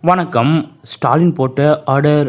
வணக்கம். ஸ்டாலின் போட்ட ஆர்டர்.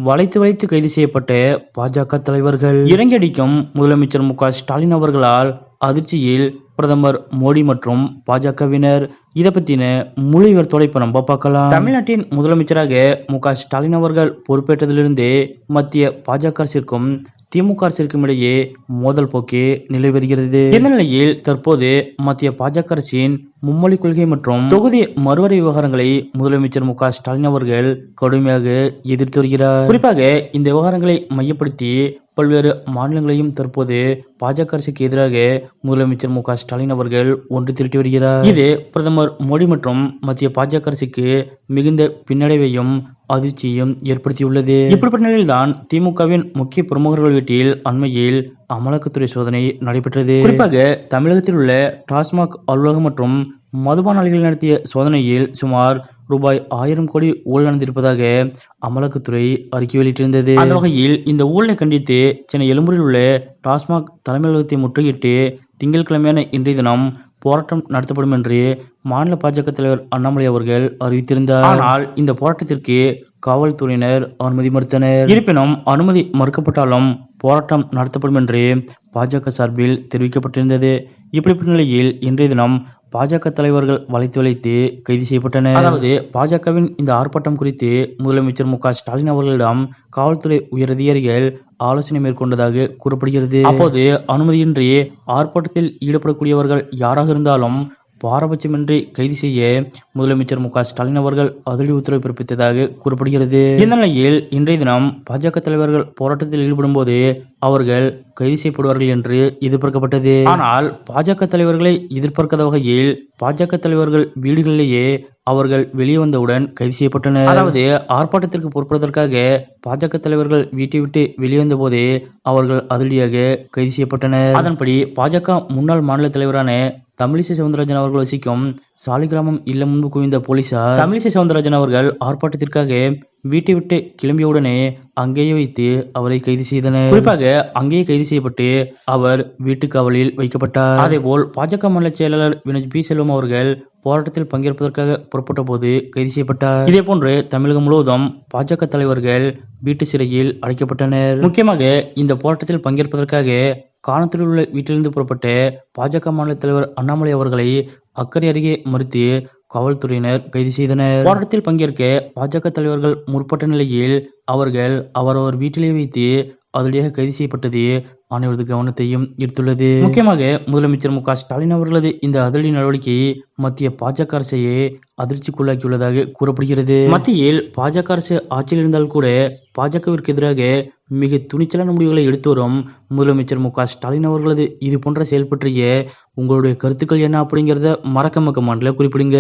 வளைத்து வளைத்து கைது செய்யப்பட்ட பாஜக தலைவர்கள். இறங்கி அடிக்கும் முதலமைச்சர் மு.க.ஸ்டாலின் அவர்களால் அதிர்ச்சியில் பிரதமர் மோடி மற்றும் பாஜகவினர். இதை பத்தின முழு விவரத்தோட இப்ப நம்ம பார்க்கலாம். தமிழ்நாட்டின் முதலமைச்சராக மு.க.ஸ்டாலின் அவர்கள் பொறுப்பேற்றதிலிருந்தே மத்திய பாஜக அரசிற்கும் திமுக அரசிற்கும் இடையே மோதல் போக்கே நிலை வருகிறது. இந்த நிலையில் தற்போது மத்திய பாஜக அரசின் மும்மொழி கொள்கை மற்றும் தொகுதி மறுவரை விவகாரங்களை முதலமைச்சர் மு.க.ஸ்டாலின் அவர்கள் கடுமையாக எதிர்த்து வருகிறார். குறிப்பாக இந்த விவகாரங்களை மையப்படுத்தி பல்வேறு மாநிலங்களையும் தற்போது பாஜக அரசுக்கு எதிராக முதலமைச்சர் மு.க.ஸ்டாலின் அவர்கள் ஒன்று திரட்டி வருகிறார். இது பிரதமர் மோடி மற்றும் மத்திய பாஜக அரசுக்கு மிகுந்த பின்னடைவையும் அதிர்ச்சியும் ஏற்படுத்தியுள்ளது. இப்படிப்பட்ட நிலையில்தான் திமுகவின் முக்கிய பிரமுகர்கள் வீட்டில் அண்மையில் அமலாக்கத்துறை சோதனை நடைபெற்றது. குறிப்பாக தமிழகத்தில் உள்ள டாஸ்மாக் அலுவலகம் மற்றும் மதுபான ஆலைகள் நடத்திய சோதனையில் சுமார் ரூபாய் 1000 கோடி ஊழல் நடந்திருப்பதாக அமலாக்கத்துறை அறிக்கை வெளியிட்டிருந்தது. அந்த வகையில் இந்த ஊழலை கண்டித்து சென்னை எழும்பூரில் உள்ள டாஸ்மாக் தலைமை அலுவலகத்தை முற்றுகையிட்டு திங்கட்கிழமையான இன்றைய தினம் போராட்டம் நடத்தப்படும் என்று மாநில பாஜக தலைவர் அண்ணாமலை அவர்கள் அறிவித்திருந்தார். ஆனால் இந்த போராட்டத்திற்கு காவல்துறையினர் அனுமதி மறுத்தனர். இருப்பினும் அனுமதி மறுக்கப்பட்டாலும் போராட்டம் நடத்தப்படும் என்று பாஜக சார்பில் தெரிவிக்கப்பட்டிருந்தது. இப்படிப்பட்ட நிலையில் இன்றைய தினம் பாஜக தலைவர்கள் வளைத்து கைது செய்யப்பட்டனர். அதாவது பாஜகவின் இந்த ஆர்ப்பாட்டம் குறித்து முதலமைச்சர் மு.க.ஸ்டாலின் அவர்களிடம் காவல்துறை உயரதிகாரிகள் ஆலோசனை மேற்கொண்டதாக கூறப்படுகிறது. அப்போது அனுமதியின்றி ஆர்ப்பாட்டத்தில் ஈடுபடக்கூடியவர்கள் யாராக இருந்தாலும் பாரபட்சமின்றி கைது செய்ய முதலமைச்சர் மு.க.ஸ்டாலின் அவர்கள் அதிரடி உத்தரவு பிறப்பித்ததாக கூறப்படுகிறது. இந்த நிலையில் இன்றைய தினம் பாஜக தலைவர்கள் போராட்டத்தில் ஈடுபடும் போது அவர்கள் கைது செய்யப்படுவார்கள் என்று எதிர்பார்க்கப்பட்டது. ஆனால் பாஜக தலைவர்களை எதிர்பார்க்காத வகையில் பாஜக தலைவர்கள் வீடுகளிலேயே அவர்கள் வெளியே வந்தவுடன் கைது செய்யப்பட்டனர். அதாவது ஆர்ப்பாட்டத்திற்கு பொறுப்பதற்காக பாஜக தலைவர்கள் வீட்டை விட்டு வெளியே வந்த போதே அவர்கள் அதிரடியாக கைது செய்யப்பட்டனர். அதன்படி பாஜக முன்னாள் மாநில தலைவரான தமிழிசை சவுந்தரராஜன் அவர்கள் வசிக்கும் சாலிகிராமம் இல்லம் முன்பு குவிந்த போலீசார் தமிழிசை சவுந்தரராஜன் அவர்கள் ஆர்ப்பாட்டத்திற்காக வீட்டை விட்டு கிளம்பியவுடனே அங்கேயே வைத்து அவரை கைது செய்தனர். குறிப்பாக அங்கேயே கைது செய்யப்பட்டு அவர் வீட்டு காவலில் வைக்கப்பட்டார். அதேபோல் பாஜக மாநில செயலாளர் வினோத் பி செல்வம் அவர்கள் போராட்டத்தில் பங்கேற்பதற்காக புறப்பட்ட போது கைது செய்யப்பட்டார். இதே போன்று தமிழகம் முழுவதும் பாஜக தலைவர்கள் வீட்டு சிறையில் அடைக்கப்பட்டனர். முக்கியமாக இந்த போராட்டத்தில் பங்கேற்பதற்காக காணத்தில் உள்ள வீட்டிலிருந்து புறப்பட்ட பாஜக மாநில தலைவர் அண்ணாமலை அவர்களை அக்கறை அருகே மறுத்து காவல்துறையினர் கைது செய்தனர். போராட்டத்தில் பங்கேற்க பாஜக தலைவர்கள் முற்பட்ட நிலையில் அவர்கள் அவரவர் வீட்டிலே வைத்து அதிரடியாக கைது செய்யப்பட்டது அனைவரது கவனத்தையும் ஈர்த்துள்ளது. முக்கியமாக முதலமைச்சர் மு.க.ஸ்டாலின் அவர்களது இந்த அதிரடி நடவடிக்கை மத்திய பாஜக அரசையே அதிர்ச்சிக்குள்ளாக்கியுள்ளதாக கூறப்படுகிறது. மத்தியில் பாஜக அரசு ஆட்சியில் இருந்தால் கூட பாஜகவிற்கு எதிராக மிக துணிச்சலான முடிவுகளை எடுத்து வரும் முதலமைச்சர் மு.க.ஸ்டாலின் அவர்களது இது போன்ற செயல் பற்றிய உங்களுடைய கருத்துக்கள் என்ன அப்படிங்கிறத மறக்காம கமெண்ட்ல குறிப்பிடுங்க.